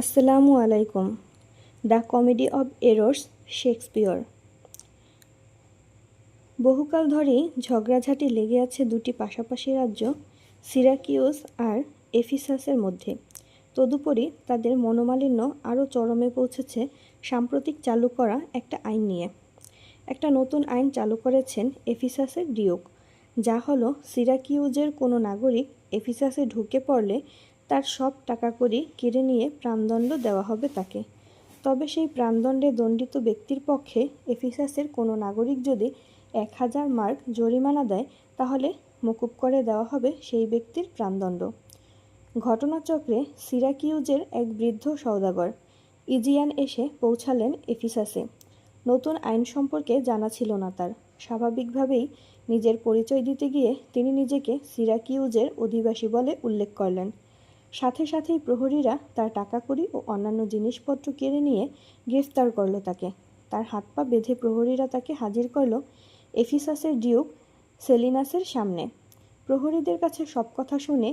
আসসালামু আলাইকুম। The comedy of errors, Shakespeare. বহুকাল ধরেই ঝগড়াঝাটি লেগে আছে দুটি পাশাপাশি রাজ্য সিরাকিউস আর এফিসাসের মধ্যে। তদুপরি তাদের মনোমালিন্য আরও চরমে পৌঁছেছে সাম্প্রতিক চালু করা একটা আইন নিয়ে। একটা নতুন আইন চালু করেছেন এফিসাসের ডিউক, যা হলো সিরাকিউজের কোনো নাগরিক এফিসাসে ঢুকে পড়লে তার সব টাকাকড়ি কেড়ে নিয়ে প্রাণদণ্ড দেওয়া হবে তাকে। তবে সেই প্রাণদণ্ডে দণ্ডিত ব্যক্তির পক্ষে এফিসাসের কোনো নাগরিক যদি 1000 মার্ক জরিমানা দেয়, তাহলে মকুব করে দেওয়া হবে সেই ব্যক্তির প্রাণদণ্ড। ঘটনাচক্রে সিরাকিউজের এক বৃদ্ধ সওদাগর ইজিয়ান এসে পৌঁছালেন এফিসাসে। নতুন আইন সম্পর্কে জানা ছিল না তার। স্বাভাবিকভাবেই নিজের পরিচয় দিতে গিয়ে তিনি নিজেকে সিরাকিউজের অধিবাসী বলে উল্লেখ করলেন। সাথে সাথেই প্রহরীরা তার টাকাকড়ি ও অন্যান্য জিনিসপত্র কেড়ে নিয়ে গ্রেফতার করল তাকে। তার হাত পা বেঁধে প্রহরীরা তাকে হাজির করল এফিসাসের ডিউক সেলিনাসের সামনে। প্রহরীদের কাছে সব কথা শুনে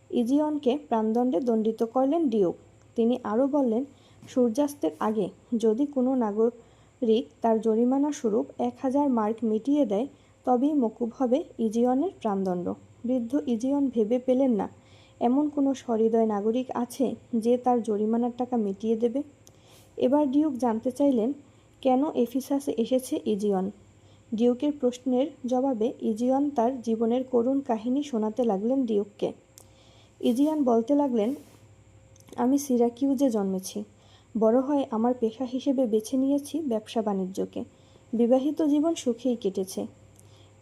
ইজিয়নকে প্রাণদণ্ডে দণ্ডিত করলেন ডিউক। তিনি আরও বললেন, সূর্যাস্তের আগে যদি কোনো নাগরিক তার জরিমানা স্বরূপ 1000 মার্ক মিটিয়ে দেয়, তবেই মকুব হবে ইজিয়নের প্রাণদণ্ড। বৃদ্ধ ইজিয়ন ভেবে পেলেন না এমন কোনো সহৃদয় নাগরিক আছে যে তার জরিমানার টাকা মিটিয়ে দেবে। এবার ডিউক জানতে চাইলেন কেন এফিসাসে এসেছে ইজিয়ন। ডিউকের প্রশ্নের জবাবে ইজিয়ন তার জীবনের করুণ কাহিনী শোনাতে লাগলেন ডিউককে। ইজিয়ন বলতে লাগলেন, আমি সিরাকিউজে জন্মেছি। বড় হয়ে আমার পেশা হিসেবে বেছে নিয়েছি ব্যবসা বাণিজ্যকে। বিবাহিত জীবন সুখেই কেটেছে।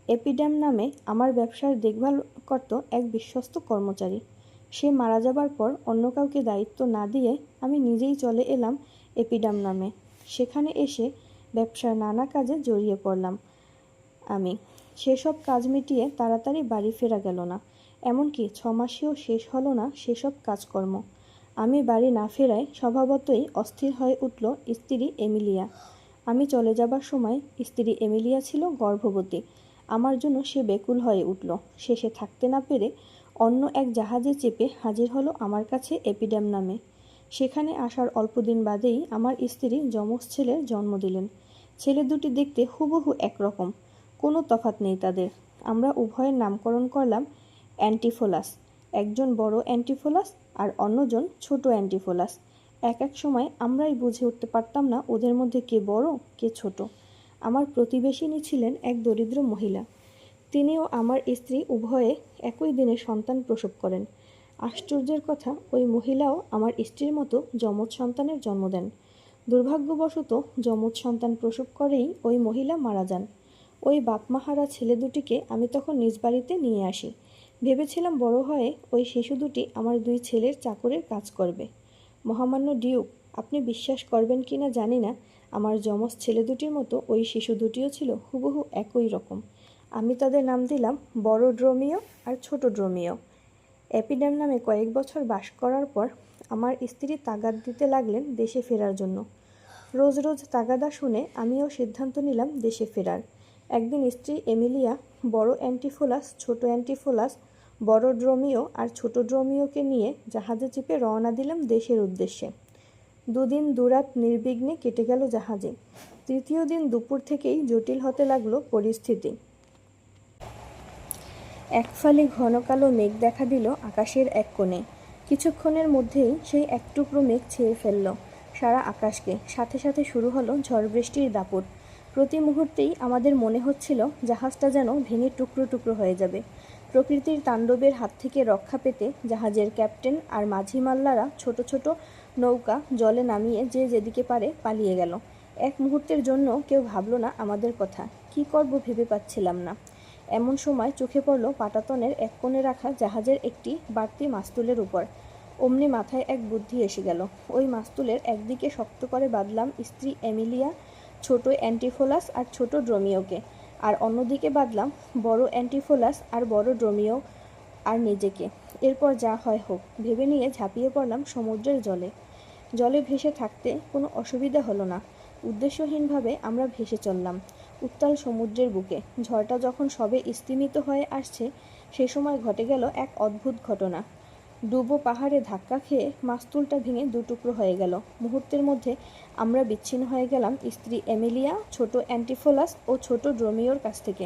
এপিড্যাম নামে আমার ব্যবসার দেখভাল করত এক বিশ্বস্ত কর্মচারী। সে মারা যাবার পর অন্য কাউকে দায়িত্ব না দিয়ে আমি নিজেই চলে এলাম এপিড্যাম নামে। সেখানে এসে ব্যবসার নানা কাজে জড়িয়ে পড়লাম আমি। সেসব কাজ মিটিয়ে তাড়াতাড়ি বাড়ি ফেরা গেল না। এমনকি 6 মাসেও শেষ হলো না সেসব কাজকর্ম। আমি বাড়ি না ফেরায় স্বভাবতই অস্থির হয়ে উঠল স্ত্রী এমিলিয়া। আমি চলে যাবার সময় স্ত্রী এমিলিয়া ছিল গর্ভবতী। আমার জন্য সে বেকুল হয়ে উঠল। শেষে থাকতে না পেরে অন্য এক জাহাজে চেপে হাজির হলো আমার কাছে এপিড্যাম নামে। সেখানে আসার অল্পদিন বাদেই আমার স্ত্রী যমজ ছেলের জন্ম দিলেন। ছেলে দুটি দেখতে হুবহু একরকম, কোনো তফাৎ নেই তাদের। আমরা উভয়ের নামকরণ করলাম অ্যান্টিফোলাস। একজন বড় অ্যান্টিফোলাস আর অন্যজন ছোট অ্যান্টিফোলাস। এক এক সময় আমরাই বুঝে উঠতে পারতাম না ওদের মধ্যে কে বড় কে ছোট। আমার প্রতিবেশিনী ছিলেন এক দরিদ্র মহিলা। তিনি ও আমার স্ত্রী উভয়ে একই দিনে সন্তান প্রসব করেন। আশ্চর্যের কথা, ওই মহিলাও আমার স্ত্রীর মতো যমজ সন্তানের জন্ম দেন। দুর্ভাগ্যবশত যমজ সন্তান প্রসব করেই ওই মহিলা মারা যান। ওই বাপমাহারা ছেলে দুটিকে আমি তখন নিজ বাড়িতে নিয়ে আসি। ভেবেছিলাম বড় হয়ে ওই শিশু দুটি আমার 2 ছেলের চাকরের কাজ করবে। মহামান্য ডিউক, আপনি বিশ্বাস করবেন কি না জানি না, আমার যমজ ছেলে দুটির মতো ওই শিশু দুটিও ছিল হুবহু একই রকম। আমি তাদের নাম দিলাম বড় ড্রোমিও আর ছোট ড্রোমিও। এপিড্যাম নামে কয়েক বছর বাস করার পর আমার স্ত্রী তাগাদ দিতে লাগলেন দেশে ফেরার জন্য। রোজ রোজ তাগাদা শুনে আমিও সিদ্ধান্ত নিলাম দেশে ফেরার। একদিন স্ত্রী এমিলিয়া, বড় অ্যান্টিফোলাস, ছোট অ্যান্টিফোলাস, বড় ড্রোমিও আর ছোট ড্রোমিওকে নিয়ে জাহাজে চেপে রওনা দিলাম দেশের উদ্দেশ্যে। 2 দিন 2 রাত নির্বিঘ্নে কেটে গেল জাহাজে। তৃতীয় দিন দুপুর থেকেই জটিল হতে লাগলো পরিস্থিতি। এক ফালি ঘন কালো মেঘ দেখা দিল আকাশের এক কোণে। কিছুক্ষণের মধ্যেই সেই এক টুকরো মেঘ ছেয়ে ফেলল সারা আকাশকে। সাথে সাথে শুরু হলো ঝড় বৃষ্টির দাপট। প্রতি মুহূর্তেই আমাদের মনে হচ্ছিল জাহাজটা যেন ভেঙে টুকরো টুকরো হয়ে যাবে। প্রকৃতির তাণ্ডবের হাত থেকে রক্ষা পেতে জাহাজের ক্যাপ্টেন আর মাঝি মাল্লারা ছোট ছোট নৌকা জলে নামিয়ে যে যেদিকে পারে পালিয়ে গেল। এক মুহূর্তের জন্য কেউ ভাবল না আমাদের কথা। কি করব ভেবে পাচ্ছিলাম না। এমন সময় চোখে পড়ল পাটাতনের এক কোণে রাখা জাহাজের একটি বাড়তি মাস্তুলের উপর। অমনি মাথায় এক বুদ্ধি এসে গেল। ওই মাস্তুলের একদিকে শক্ত করে বাঁধলাম স্ত্রী এমিলিয়া, ছোট অ্যান্টিফোলাস আর ছোট ড্রোমিওকে, আর অন্যদিকে বাঁধলাম বড় অ্যান্টিফোলাস আর বড় ড্রোমিও আর নিজেকে। এরপর যা হয় হোক ভেবে নিয়ে ঝাঁপিয়ে পড়লাম সমুদ্রের জলে। জলে ভেসে থাকতে কোনো অসুবিধা হলো না। উদ্দেশ্যহীনভাবে আমরা ভেসে চললাম উত্তাল সমুদ্রের বুকে। ঝড়টা যখন সবে স্তিমিত হয়ে আসছে, সে সময় ঘটে গেল এক অদ্ভুত ঘটনা। ডুবো পাহাড়ে ধাক্কা খেয়ে মাস্তুলটা ভেঙে দুটুকরো হয়ে গেল। মুহূর্তের মধ্যে আমরা বিচ্ছিন্ন হয়ে গেলাম স্ত্রী এমিলিয়া, ছোট অ্যান্টিফোলাস ও ছোট ড্রোমিওর কাছ থেকে।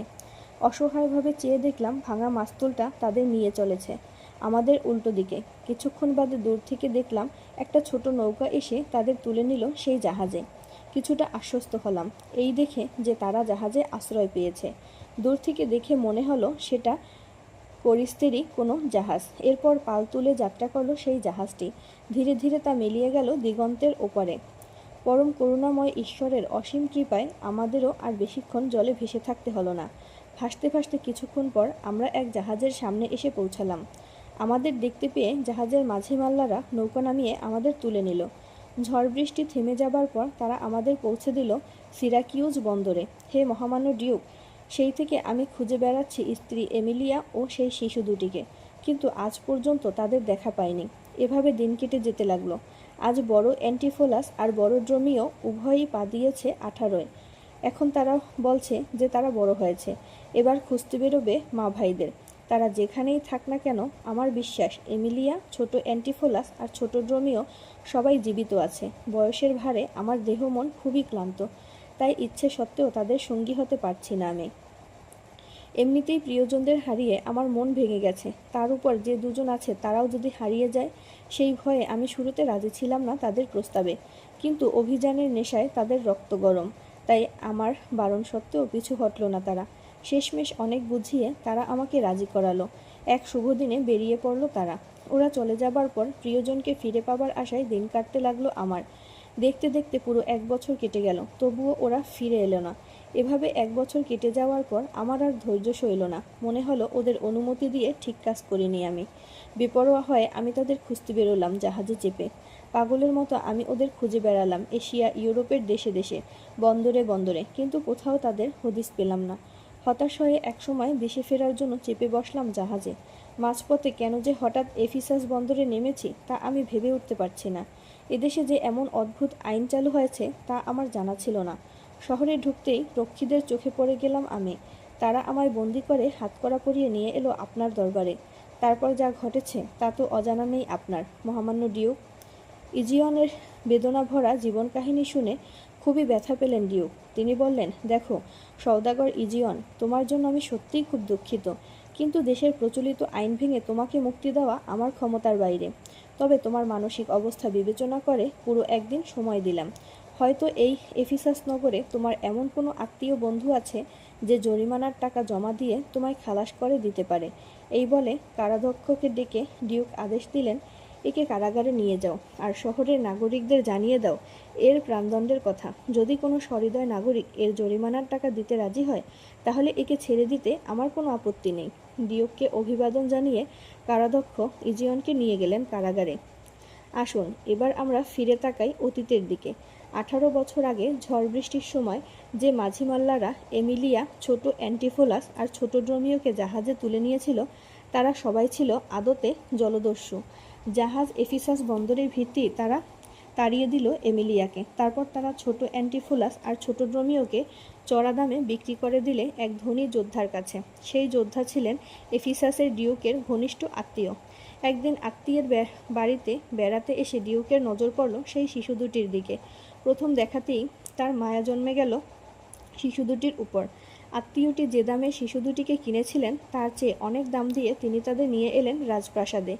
অসহায়ভাবে চেয়ে দেখলাম ভাঙা মাস্তুলটা তাদের নিয়ে চলেছে আমাদের উল্টো দিকে। কিছুক্ষণ বাদে দূর থেকে দেখলাম একটা ছোট নৌকা এসে তাদের তুলে নিল সেই জাহাজে। কিছুটা আশ্বস্ত হলাম এই দেখে যে তারা জাহাজে আশ্রয় পেয়েছে। দূর থেকে দেখে মনে হলো সেটা পরিস্থিতি কোনো জাহাজ। এরপর পাল তুলে যাত্রা করলো সেই জাহাজটি। ধীরে ধীরে তা মিলিয়ে গেল দিগন্তের ওপারে। পরম করুণাময় ঈশ্বরের অসীম কৃপায় আমাদেরও আর বেশিক্ষণ জলে ভেসে থাকতে হলো না। ভাসতে ভাসতে কিছুক্ষণ পর আমরা এক জাহাজের সামনে এসে পৌঁছালাম। আমাদের দেখতে পেয়ে জাহাজের মাঝি মাল্লারা নৌকা নামিয়ে আমাদের তুলে নিল। ঝড় বৃষ্টি থেমে যাবার পর তারা আমাদের পৌঁছে দিল সিরাকিউজ বন্দরে। হে মহামান্য ডিউক, সেই থেকে আমি খুঁজে বেড়াচ্ছি স্ত্রী এমিলিয়া ও সেই শিশু দুটিকে, কিন্তু আজ পর্যন্ত তাদের দেখা পাইনি। এভাবে দিন কেটে যেতে লাগলো। আজ বড় অ্যান্টিফোলাস আর বড় ড্রোমিও উভয়ই পা দিয়েছে 18-য়। এখন তারা বলছে যে তারা বড় হয়েছে, এবার খুঁজতে বেরোবে মা ভাইদের। তারা যেখানেই থাক না কেন, আমার বিশ্বাস এমিলিয়া, ছোট অ্যান্টিফোলাস আর ছোট ড্রোমিও সবাই জীবিত আছে। বয়সের ভারে আমার দেহ মন খুবই ক্লান্ত, তাই ইচ্ছে সত্ত্বেও তাদের সঙ্গী হতে পারছি না আমি। এমনিতেই প্রিয়জনদের হারিয়ে আমার মন ভেঙে গেছে, তার উপর যে দুজন আছে তারাও যদি হারিয়ে যায়, সেই ভয়ে আমি শুরুতে রাজি ছিলাম না তাদের প্রস্তাবে। কিন্তু অভিযানের নেশায় তাদের রক্ত গরম, তাই আমার বারণ সত্ত্বেও পিছু হটল না তারা। শেষমেশ অনেক বুঝিয়ে তারা আমাকে রাজি করালো। এক শুভ দিনে বেরিয়ে পড়ল তারা। ওরা চলে যাবার পর প্রিয়জনকে ফিরে পাবার আশায় দিন কাটতে লাগলো আমার। দেখতে দেখতে পুরো 1 বছর কেটে গেল, তবুও ওরা ফিরে এলো না। এভাবে 1 বছর কেটে যাওয়ার পর আমার আর ধৈর্য সইল না। মনে হলো ওদের অনুমতি দিয়ে ঠিক কাজ করিনি আমি। বেপরোয়া হয়ে আমি তাদের খুঁজতে বেরোলাম জাহাজে চেপে। পাগলের মতো আমি ওদের খুঁজে বেড়ালাম এশিয়া, ইউরোপের দেশে দেশে, বন্দরে বন্দরে, কিন্তু কোথাও তাদের হদিস পেলাম না। হতাশ হয়ে একসময় দেশে ফেরার জন্য চেপে বসলাম জাহাজে। মাঝপথে কেন যে হঠাৎ এফিসাস বন্দরে নেমেছি তা আমি ভেবে উঠতে পারছি না। এদেশে যে এমন অদ্ভুত আইন চালু হয়েছে তা আমার জানা ছিল না। শহরে ঢুকতেই রক্ষীদের চোখে পড়ে গেলাম আমি। তারা আমায় বন্দি করে হাতকড়া পরিয়ে নিয়ে এলো আপনার দরবারে। তারপর যা ঘটেছে তা তো অজানা নেই আপনার, মহামান্য ডিউক। ইজিয়নের বেদনা ভরা জীবন কাহিনী শুনে খুবই ব্যথা পেলেন ডিউক। তিনি বললেন, দেখো সওদাগর ইজিয়ন, তোমার জন্য আমি সত্যিই খুব দুঃখিত, কিন্তু দেশের প্রচলিত আইন ভেঙে তোমাকে মুক্তি দেওয়া আমার ক্ষমতার বাইরে। তবে তোমার মানসিক অবস্থা বিবেচনা করে পুরো 1 দিন সময় দিলাম। হয়তো এই এফিসাস নগরে তোমার এমন কোনো আত্মীয় বন্ধু আছে যে জরিমানার টাকা জমা দিয়ে তোমায় খালাস করে দিতে পারে। এই বলে কারাধ্যক্ষকে ডেকে ডিউক আদেশ দিলেন, একে কারাগারে নিয়ে যাও আর শহরের নাগরিকদের জানিয়ে দাও এর প্রাণদণ্ডের কথা। যদি কোনো সহৃদয় নাগরিক এর জরিমানার টাকা দিতে রাজি হয়, তাহলে একে ছেড়ে দিতে আমার কোনো আপত্তি নেই। ডিউককে অভিবাদন জানিয়ে কারাধ্যক্ষ ইজিয়নকে নিয়ে গেলেন কারাগারে। আসুন এবার আমরা ফিরে তাকাই অতীতের দিকে। 18 বছর আগে ঝড় বৃষ্টির সময় যে মাঝি মাল্লারা এমিলিয়া, ছোট অ্যান্টিফোলাস আর ছোট ড্রোমিওকে জাহাজে তুলে নিয়েছিল, তারা সবাই ছিল আদতে জলদস্যু। জাহাজ এফিসাস বন্দরের ভিত্তি তারা তাড়িয়ে দিল এমিলিয়াকে। তারপর তারা ছোট অ্যান্টিফোলাস আর ছোট ড্রোমিওকে চড়া দামে বিক্রি করে দিলে এক ধনী যোদ্ধার কাছে। সেই যোদ্ধা ছিলেন এফিসাসের ডিউকের ঘনিষ্ঠ আত্মীয়। একদিন আত্মীয়ের বাড়িতে বেড়াতে এসে ডিউকের নজর পড়ল সেই শিশু দুটির দিকে। প্রথম দেখাতেই তার মায়া জন্মে গেল শিশু দুটির উপর। আত্মীয়টি যে দামে শিশু দুটিকে কিনেছিলেন তার চেয়ে অনেক দাম দিয়ে তিনি তাদের নিয়ে এলেন রাজপ্রাসাদে।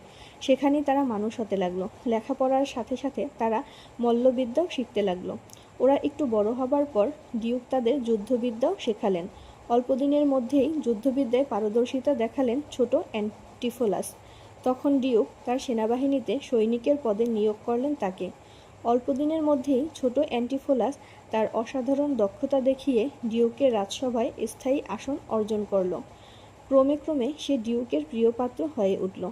সেখানেই তারা মানুষ হতে লাগলো। লেখাপড়ার সাথে সাথে তারা মল্লবিদ্যাও শিখতে লাগলো। ওরা একটু বড় হবার পর ডিউক তাদের যুদ্ধবিদ্যাও শেখালেন। অল্প দিনের মধ্যেই যুদ্ধবিদ্যায় পারদর্শিতা দেখালেন ছোট অ্যান্টিফোলাস। তখন ডিউক তার সেনাবাহিনীতে সৈনিকের পদে নিয়োগ করলেন তাকে। অল্প দিনের মধ্যেই ছোট অ্যান্টিফোলাস তার অসাধারণ দক্ষতা দেখিয়ে ডিউকের রাজসভায় স্থায়ী আসন অর্জন করল। ক্রমে ক্রমে সে ডিউকের প্রিয়পাত্র হয়ে উঠল।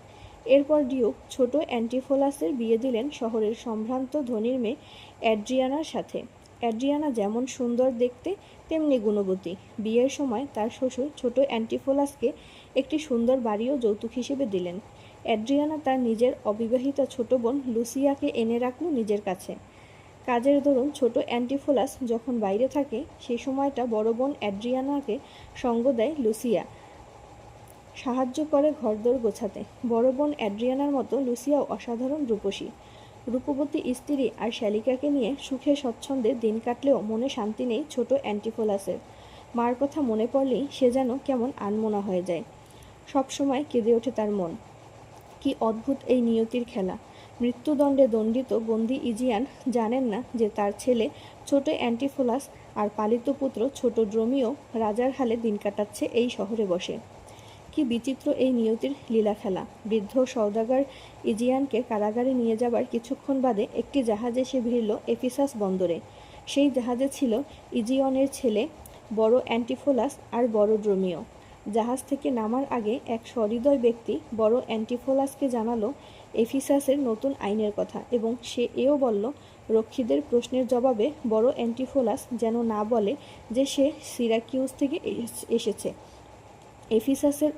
এরপর ডিউক ছোট অ্যান্টিফোলাসের বিয়ে দিলেন শহরের সম্ভ্রান্ত ধনীর মেয়ে অ্যাড্রিয়ানার সাথে। অ্যাড্রিয়ানা যেমন সুন্দর দেখতে তেমনি গুণবতী। বিয়ের সময় তার শ্বশুর ছোট অ্যান্টিফোলাসকে একটি সুন্দর বাড়িও যৌতুক হিসেবে দিলেন। অ্যাড্রিয়ানা তার নিজের অবিবাহিতা ছোট বোন লুসিয়াকে এনে রাখল নিজের কাছে। কাজের দরুন ছোট অ্যান্টিফোলাস যখন বাইরে থাকে সেই সময়টা বড় বোন অ্যাড্রিয়ানাকে সঙ্গ দেয় লুসিয়া। সাহায্য করে ঘরদোর গোছাতে। বড় বোন অ্যাড্রিয়ানার মতো লুসিয়াও অসাধারণ রূপসী, রূপবতী স্ত্রী আর শ্যালিকাকে নিয়ে সুখে স্বচ্ছন্দে দিন কাটলেও মনে শান্তি নেই ছোট অ্যান্টিফোলাসের। মার কথা মনে পড়লেই সে যেন কেমন আনমনা হয়ে যায়। সবসময় কেঁদে ওঠে তার মন। কি অদ্ভুত এই নিয়তির খেলা! মৃত্যুদণ্ডে দণ্ডিত বন্দি ইজিয়ান জানেন না যে তার ছেলে ছোট অ্যান্টিফোলাস আর পালিত পুত্র ছোট ড্রোমিও রাজার হালে দিন কাটাচ্ছে এই শহরে বসে। কি বিচিত্র এই নিয়তির লীলা খেলা! বৃদ্ধ সওদাগর ইজিয়ানকে কারাগারে নিয়ে যাবার কিছুক্ষণ বাদে একটি জাহাজে সে ভিড়ল এফিসাস বন্দরে। সেই জাহাজে ছিল ইজিয়নের ছেলে বড় অ্যান্টিফোলাস আর বড় ড্রোমিও। জাহাজ থেকে নামার আগে এক সহৃদয় ব্যক্তি বড় অ্যান্টিফোলাসকে জানালো এফিসাসের নতুন আইনের কথা, এবং সে এও বলল রক্ষীদের প্রশ্নের জবাবে বড় অ্যান্টিফোলাস যেন না বলে যে সে সিরাকিউস থেকে এসেছে। এফিসাসের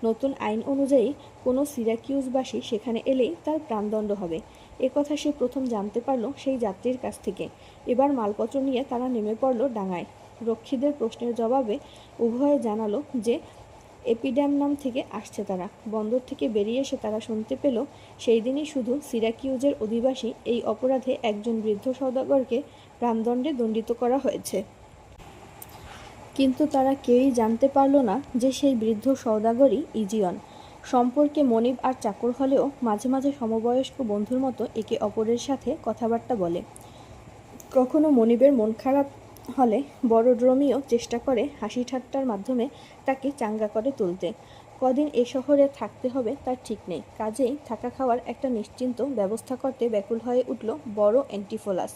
নতুন আইন অনুযায়ী কোনো সিরাকিউসবাসী সেখানে এলেই তার প্রাণদণ্ড হবে। কথা সে প্রথম জানতে পারল সেই যাত্রীর কাছ থেকে। এবার মালপত্র নিয়ে তারা নেমে পড়ল ডাঙায়। রক্ষীদের প্রশ্নের জবাবে উভয়ে জানালো যে এপিড্যামনাম থেকে আসছে তারা। বন্দর থেকে বেরিয়ে এসে তারা শুনতে পেল সেই দিনই শুধু সিরাকিউজের অধিবাসী এই অপরাধে একজন বৃদ্ধ সওদাগরকে প্রাণদণ্ডে দণ্ডিত করা হয়েছে। কিন্তু তারা কেউই জানতে পারল না যে সেই বৃদ্ধ সওদাগরই ইজিয়ন। সম্পর্কে মনিব আর চাকর হলেও মাঝে মাঝে সমবয়স্ক বন্ধুর মতো একে অপরের সাথে কথাবার্তা বলে। কখনো মনিবের মন খারাপ হলে বড় ড্রোমিও চেষ্টা করে হাসি ঠাট্টার মাধ্যমে তাকে চাঙ্গা করে তুলতে। কদিন এ শহরে থাকতে হবে তার ঠিক নেই, কাজেই থাকা খাওয়ার একটা নিশ্চিন্ত ব্যবস্থা করতে ব্যাকুল হয়ে উঠল বড় অ্যান্টিফোলাস।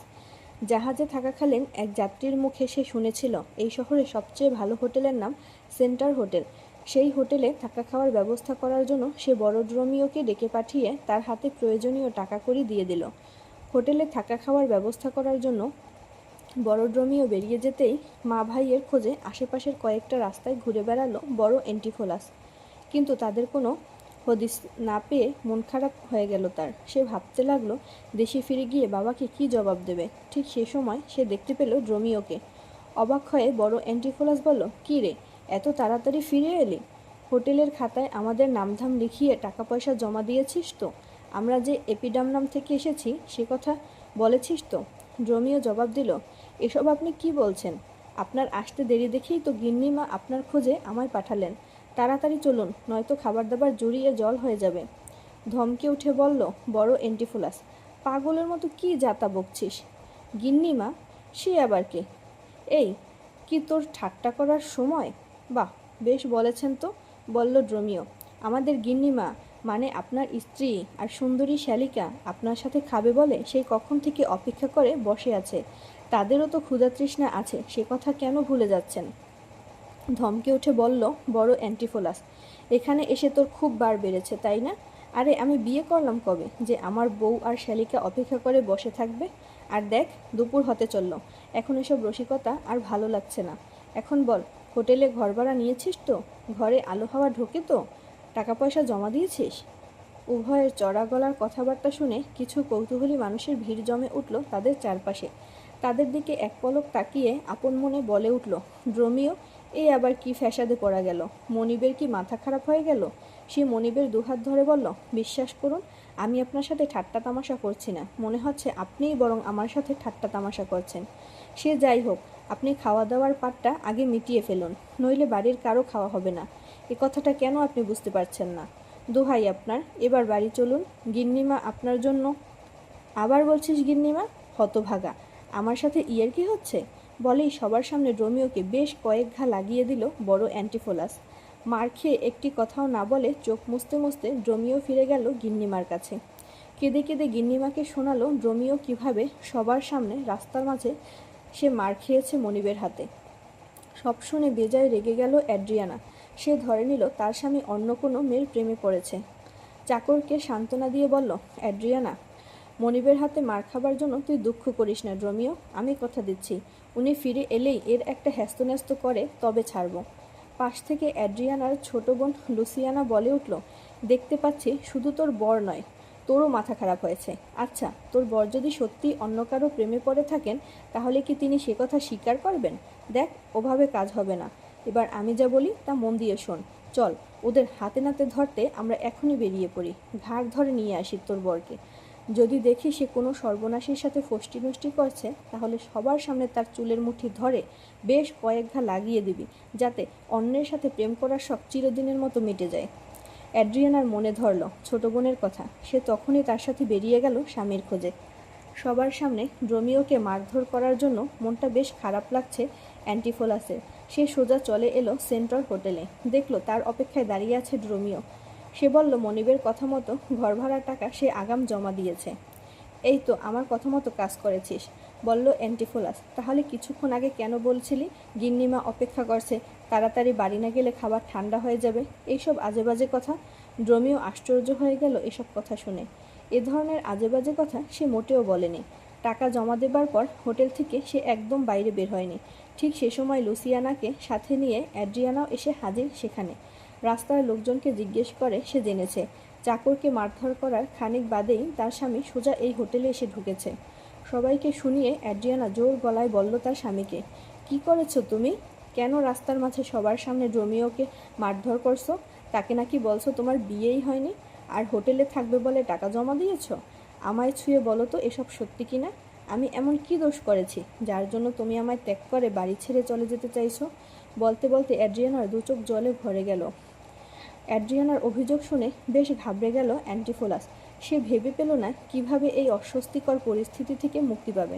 জাহাজে থাকাকালীন এক যাত্রীর মুখে সে শুনেছিল এই শহরে সবচেয়ে ভালো হোটেলের নাম সেন্টার হোটেল। সেই হোটেলে থাকা খাওয়ার ব্যবস্থা করার জন্য সে বড় ড্রোমিওকে ডেকে পাঠিয়ে তার হাতে প্রয়োজনীয় টাকা কড়ি দিয়ে দিল। হোটেলে থাকা খাওয়ার ব্যবস্থা করার জন্য বড় ড্রোমিও বেরিয়ে যেতেই মা ভাইয়ের খোঁজে আশেপাশের কয়েকটা রাস্তায় ঘুরে বেড়ালো বড় অ্যান্টিফোলাস। কিন্তু তাদের কোনো হদিস না পেয়ে মন খারাপ হয়ে গেল তার। সে ভাবতে লাগলো দেশে ফিরে গিয়ে বাবাকে কি জবাব দেবে। ঠিক সে সময় সে দেখতে পেল ড্রোমিওকে। অবাক হয়ে বড় অ্যান্টিফোলাস বলল, কী রে, এত তাড়াতাড়ি ফিরে এলি? হোটেলের খাতায় আমাদের নামধাম লিখিয়ে টাকা পয়সা জমা দিয়েছিস তো? আমরা যে এপিডামনাম থেকে এসেছি সে কথা বলেছিস তো? ড্রোমিও জবাব দিল, এসব আপনি কি বলছেন? আপনার আসতে দেরি দেখেই তো গিন্নিমা আপনার খোঁজে আমায় পাঠালেন। তাড়াতাড়ি চলুন, নয়তো খাবার দাবার জড়িয়ে জল হয়ে যাবে। ধমকে উঠে বলল বড় অ্যান্টিফোলাস, পাগলের মতো কি যাতা বকছিস? গিন্নিমা? সে আবার কে? এই কি তোর ঠাট্টা করার সময়? বাহ, বেশ বলেছেন তো, বলল ড্রোমিও। আমাদের গিন্নিমা মানে আপনার স্ত্রী আর সুন্দরী শ্যালিকা আপনার সাথে খাবে বলে সেই কখন থেকে অপেক্ষা করে বসে আছে। তাদেরও তো ক্ষুধা তৃষ্ণা আছে, সে কথা কেন ভুলে যাচ্ছেন? ধমকে উঠে বলল বড় অ্যান্টিফোলাস, এখানে এসে তোর খুব বার বেড়েছে তাই না? আরে আমি বিয়ে করলাম কবে যে আমার বউ আর শ্যালিকা অপেক্ষা করে বসে থাকবে? আর দেখ, দুপুর হতে চলল, এখন এসব রসিকতা আর ভালো লাগছে না। এখন বল, হোটেলে ঘর ভাড়া নিয়েছিস তো? ঘরে আলো হাওয়া ঢোকে তো? টাকা পয়সা জমা দিয়েছিস? উভয়ের চড়া গলার কথাবার্তা শুনে কিছু কৌতূহলী মানুষের ভিড় জমে উঠল তাদের চারপাশে। তাদের দিকে এক পলক তাকিয়ে আপন মনে বলে উঠল, ড্রোমিও, এই আবার কি ফ্যাসাদে পড়া গেল? মনিবের কি মাথা খারাপ হয়ে গেল? সে মনিবের দুহাত ধরে বলল, বিশ্বাস করুন, আমি আপনার সাথে ঠাট্টা তামাশা করছি না। মনে হচ্ছে আপনিই বরং আমার সাথে ঠাট্টা তামাশা করছেন। সে যাই হোক, আপনি খাওয়া দাওয়ার পাটটা আগে মিটিয়ে ফেলুন, নইলে বাড়ির কারো খাওয়া হবে না। এ কথাটা কেন আপনি বুঝতে পারছেন না? দোহাই আপনার, এবার বাড়ি চলুন। গিন্নিমা আপনার জন্য। আবার বলছিস গিন্নিমা? হতভাগা, আমার সাথে ইয়ের কি হচ্ছে? বলেই সবার সামনে ড্রোমিওকে বেশ কয়েক ঘা লাগিয়ে দিল বড় অ্যান্টিফোলাস। মার খেয়ে একটি কথাও না বলে চোখ মুছতে মুছতে ড্রোমিও ফিরে গেল গিন্নিমার কাছে। কেঁদে কেঁদে গিন্নিমাকে শোনালো ড্রোমিও কিভাবে সবার সামনে রাস্তার মাঝে সে মার খেয়েছে মনিবের হাতে। সব শুনে বেজায় রেগে গেল অ্যাড্রিয়ানা। সে ধরে নিল তার স্বামী অন্য কোনো মেয়ের প্রেমে পড়েছে। চাকরকে সান্ত্বনা দিয়ে বলল, অ্যাড্রিয়ানা, মনিবের হাতে মার খাবার জন্য তুই দুঃখ করিস না ড্রোমিও। আমি কথা দিচ্ছি, উনি ফিরে এলেই এর একটা হ্যাস্তন্যস্ত করে তবে ছাড়ব। পাশ থেকে অ্যাড্রিয়ানার ছোট বোন লুসিয়ানা বলে উঠল, দেখতে পাচ্ছি শুধু তোর বর নয়, তোরও মাথা খারাপ হয়েছে। আচ্ছা, তোর বর যদি সত্যি অন্য কারো প্রেমে পড়ে থাকেন তাহলে কি তিনি সে কথা স্বীকার করবেন? দেখ, ওভাবে কাজ হবে না। এবার আমি যা বলি তা মন দিয়ে শোন। চল, ওদের হাতে নাতে ধরতে আমরা এখনই বেরিয়ে পড়ি, ঘাড় ধরে নিয়ে আসি তোর বরকে। যদি দেখি সে কোনো সর্বনাশীর সাথে ফষ্টি নষ্টি করছে, তাহলে সবার সামনে তার চুলের মুঠি ধরে বেশ কয়েক ঘা লাগিয়ে দিবি, যাতে অন্যের সাথে প্রেম করার শখ চিরদিনের মতো মিটে যায়। অ্যাড্রিয়ানার মনে ধরল ছোট বোনের কথা। সে তখনই তার সাথে বেরিয়ে গেল স্বামীর খোঁজে। সবার সামনে ড্রোমিওকে মারধর করার জন্য মনটা বেশ খারাপ লাগছে অ্যান্টিফোলাসের। সে সোজা চলে এলো সেন্ট্রাল হোটেলে। দেখল তার অপেক্ষায় দাঁড়িয়ে আছে ড্রোমিও। সে বলল মনিবের কথা মতো ঘর ভাড়ার টাকা সে আগাম জমা দিয়েছে। এই তো আমার কথা মতো কাজ করেছিস, বলল অ্যান্টিফোলাস। তাহলে কিছুক্ষণ আগে কেন বলছিলি গিন্নিমা অপেক্ষা করছে, তাড়াতাড়ি বাড়ি না গেলে খাবার ঠান্ডা হয়ে যাবে? এইসব আজেবাজে কথা। ড্রোমিও আশ্চর্য হয়ে গেল এসব কথা শুনে। এ ধরনের আজেবাজে কথা সে মোটেও বলেনি। টাকা জমা দেবার পর হোটেল থেকে সে একদম বাইরে বের হয়নি। ঠিক সে সময় লুসিয়ানাকে সাথে নিয়ে অ্যাড্রিয়ানাও এসে হাজির সেখানে। রাস্তার লোকজনকে জিজ্ঞেস করে সে জেনেছে চাকরকে মারধর করার খানিক বাদেই তার স্বামী সোজা এই হোটেলে এসে ঢুকেছে। সবাইকে শুনিয়ে অ্যাড্রিয়ানা জোর গলায় বলল তার স্বামীকে, কি করেছো তুমি? কেন রাস্তার মাঝে সবার সামনে ড্রোমিওকে মারধর করছো? তাকে নাকি বলছো তোমার বিয়েই হয়নি, আর হোটেলে থাকবে বলে টাকা জমা দিয়েছ? আমায় ছুঁয়ে বলো তো এসব সত্যি কিনা? আমি এমন কি দোষ করেছি যার জন্য তুমি আমায় ত্যাগ করে বাড়ি ছেড়ে চলে যেতে চাইছো? বলতে বলতে অ্যাড্রিয়ানার দু চোখ জলে ভরে গেল। অ্যাড্রিয়ানার অভিযোগ শুনে বেশ ঘাবড়ে গেল অ্যান্টিফোলাস। সে ভেবে পেল না কিভাবে এই অস্বস্তিকর পরিস্থিতি থেকে মুক্তি পাবে।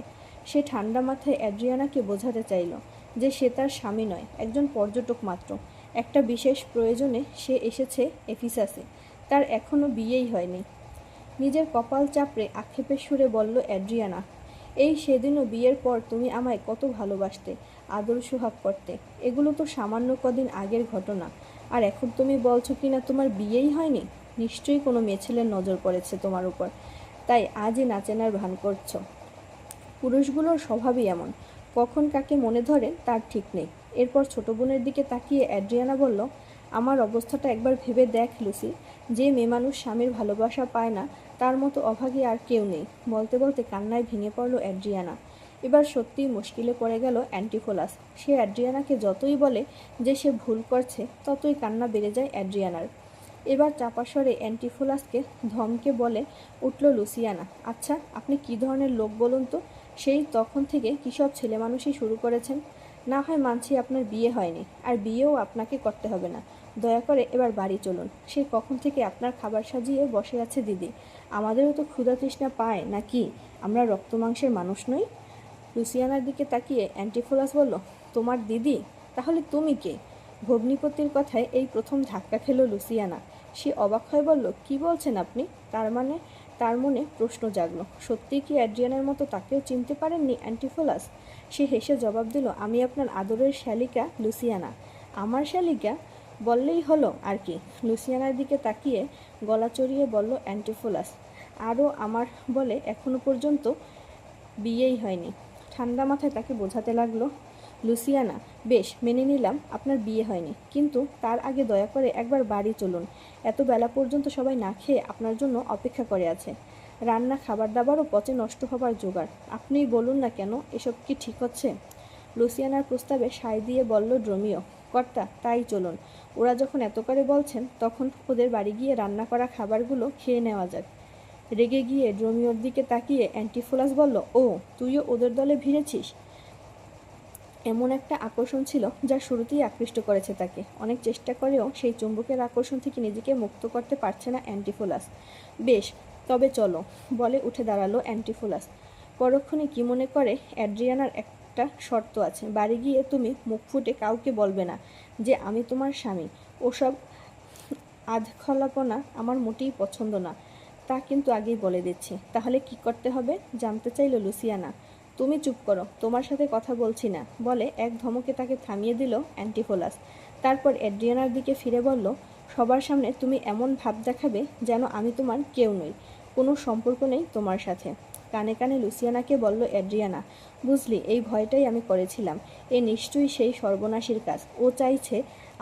সে ঠান্ডা মাথায় অ্যাড্রিয়ানাকে বোঝাতে চাইল যে সে তার স্বামী নয়, একজন পর্যটক মাত্র। একটা বিশেষ প্রয়োজনে সে এসেছে এফিসাসে, তার এখনও বিয়েই হয়নি। নিজের কপাল চাপড়ে আক্ষেপের সুরে বলল অ্যাড্রিয়ানা, এই সেদিনও বিয়ের পর তুমি আমায় কত ভালোবাসতে, আদর সোহাগ করতে। এগুলো তো সামান্য কদিন আগের ঘটনা, আর এখন তুমি বলছো কিনা তোমার বিয়েই হয়নি। নিশ্চয়ই কোনো মেয়েছেলের নজর পড়েছে তোমার উপর, তাই আজই নাচেনার ভান করছো। পুরুষগুলোর স্বভাবই এমন, কখন কাকে মনে ধরে তার ঠিক নেই। এরপর ছোট বোনের দিকে তাকিয়ে অ্যাড্রিয়ানা বলল, আমার অবস্থাটা একবার ভেবে দেখ লুসি। যে মেয়ে মানুষ স্বামীর ভালোবাসা পায় না, তার মতো অভাগী আর কেউ নেই। বলতে বলতে কান্নায় ভেঙে পড়ল অ্যাড্রিয়ানা। এবার সত্যিই মুশকিলে পড়ে গেল অ্যান্টিফোলাস। সে অ্যাড্রিয়ানাকে যতই বলে যে সে ভুল করছে, ততই কান্না বেড়ে যায় অ্যাড্রিয়ানার। এবার চাপা স্বরে অ্যান্টিফোলাসকে ধমকে বলে উঠল লুসিয়ানা, আচ্ছা আপনি কী ধরনের লোক বলুন তো? সেই তখন থেকে কী সব ছেলে মানুষই শুরু করেছেন? না হয় মানছি আপনার বিয়ে হয়নি, আর বিয়েও আপনাকে করতে হবে না। দয়া করে এবার বাড়ি চলুন। সেই কখন থেকে আপনার খাবার সাজিয়ে বসে আছে দিদি। আমাদেরও তো ক্ষুধা তৃষ্ণা পায় নাকি? আমরা রক্ত মাংসের মানুষ নই। লুসিয়ানার দিকে তাকিয়ে অ্যান্টিফোলাস বলল, তোমার দিদি? তাহলে তুমি কে? ভগ্নিপতির কথায় এই প্রথম ধাক্কা খেল লুসিয়ানা। সে অবাক হয়ে বলল, কি বলছেন আপনি? তার মনে প্রশ্ন জাগলো, সত্যিই কি অ্যাড্রিয়ানের মতো তাকেও চিনতে পারেননি অ্যান্টিফোলাস? সে হেসে জবাব দিল, আমি আপনার আদরের শ্যালিকা লুসিয়ানা। আমার শ্যালিকা বললেই হলো আর কি। লুসিয়ানার দিকে তাকিয়ে গলা চড়িয়ে বলল অ্যান্টিফোলাস, আরও আমার বলে এখনো পর্যন্ত বিয়েই হয়নি। ঠান্ডা মাথায় তাকে বোঝাতে লাগলো, লুসিয়ানা, বেশ মেনে নিলাম আপনার বিয়ে হয়নি, কিন্তু তার আগে দয়া করে একবার বাড়ি চলুন। এত বেলা পর্যন্ত সবাই না খেয়ে আপনার জন্য অপেক্ষা করে আছে। রান্না খাবার দাবারও পচে নষ্ট হবার জোগাড়। আপনিই বলুন না কেন, এসব কি ঠিক হচ্ছে? লুসিয়ানার প্রস্তাবে সায় দিয়ে বলল ড্রোমিও, কর্তা তাই চলুন। ওরা যখন এত করে বলছেন, তখন ওদের বাড়ি গিয়ে রান্না করা খাবারগুলো খেয়ে নেওয়া যাক। রেগে গিয়ে ড্রোমিওর দিকে তাকিয়ে অ্যান্টিফোলাস বলল, ও তুইও ওদের দলে ভিড়েছিস? এমন একটা আকর্ষণ ছিল যা শুরুতেই আকৃষ্ট করেছে তাকে। অনেক চেষ্টা করেও সেই চুম্বকের আকর্ষণ থেকে নিজেকে মুক্ত করতে পারছে না অ্যান্টিফোলাস। বেশ, তবে চলো, বলে উঠে দাঁড়ালো অ্যান্টিফোলাস। পরক্ষণে কি মনে করে, অ্যাড্রিয়ানার একটা শর্ত আছে। বাড়ি গিয়ে তুমি মুখ ফুটে কাউকে বলবে না যে আমি তোমার স্বামী। ওসব আধখলাপনা আমার মোটেই পছন্দ না, তা কিন্তু আগেই বলে দিচ্ছি। তাহলে কি করতে হবে জানতে চাইল লুসিয়ানা। তুমি চুপ করো, তোমার সাথে কথা বলছি না, বলে এক ধমকে তাকে থামিয়ে দিল অ্যান্টিফোলাস। তারপর অ্যাড্রিয়ানার দিকে ফিরে বলল, সবার সামনে তুমি এমন ভাব দেখাবে যেন আমি তোমার কেউ নই, কোনো সম্পর্ক নেই তোমার সাথে। কানে কানে লুসিয়ানাকে বলল অ্যাড্রিয়ানা, বুঝলি, এই ভয়টাই আমি করেছিলাম। এ নিশ্চয়ই সেই সর্বনাশীর কাজ। ও চাইছে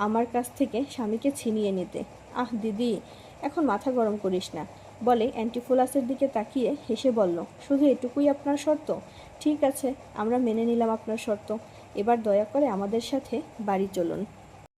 আমার কাছ থেকে স্বামীকে ছিনিয়ে নিতে। আহ দিদি, এখন মাথা গরম করিস না, বলে অ্যান্টিফোলাসের দিকে তাকিয়ে হেসে বলল, শুধু এটুকুই আপনার শর্ত? ঠিক আছে, আমরা মেনে নিলাম আপনার শর্ত। এবার দয়া করে আমাদের সাথে বাড়ি চলুন।